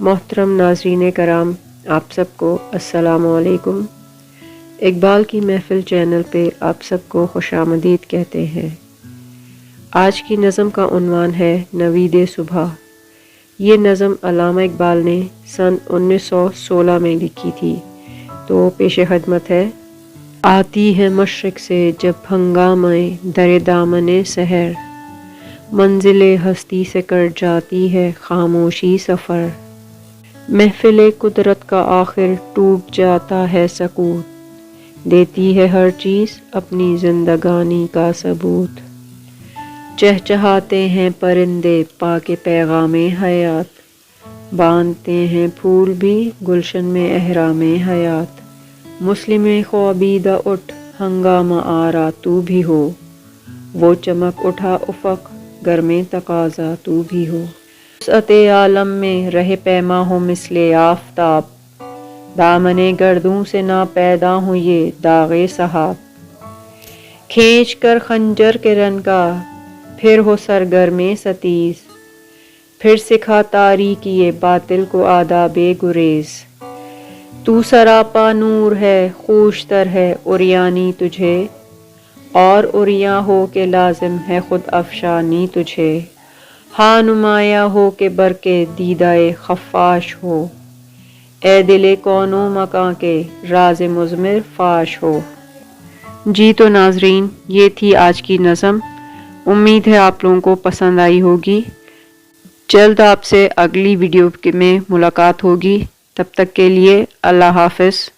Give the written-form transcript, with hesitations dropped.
محترم ناظرین کرام، آپ سب کو السلام علیکم۔ اقبال کی محفل چینل پہ آپ سب کو خوش آمدید کہتے ہیں۔ آج کی نظم کا عنوان ہے نوید صبح۔ یہ نظم علامہ اقبال نے سن 1916 میں لکھی تھی، تو پیش خدمت ہے۔ آتی ہے مشرق سے جب ہنگامہ در دامن سحر، منزل ہستی سے کر جاتی ہے خاموشی سفر، محفل قدرت کا آخر ٹوٹ جاتا ہے سکوت، دیتی ہے ہر چیز اپنی زندگانی کا ثبوت، چہچہاتے ہیں پرندے پاک پیغام حیات، باندھتے ہیں پھول بھی گلشن میں احرام حیات، مسلم خوابیدہ اٹھ ہنگامہ آرا تو بھی ہو، وہ چمک اٹھا افق گر میں تقاضا تو بھی ہو، وسعت عالم میں رہ پیما ہو مثل آفتاب، دامن گردوں سے نہ پیدا ہو یہ داغ سحاب، کھینچ کر خنجر کے رن کا پھر ہو سرگرم ستیز، پھر سکھا تاریکی باطل کو آداب گریز، تو سراپا نور ہے خوشتر ہے عریانی تجھے، اور عریاں ہو کے لازم ہے خود افشانی تجھے، ہاں نمایاں ہو کہ برق دیدہ خفاش ہو، اے دل کون و مکاں کے راز مضمر فاش ہو۔ جی تو ناظرین، یہ تھی آج کی نظم۔ امید ہے آپ لوگوں کو پسند آئی ہوگی۔ جلد آپ سے اگلی ویڈیو میں ملاقات ہوگی۔ تب تک کے لیے اللہ حافظ۔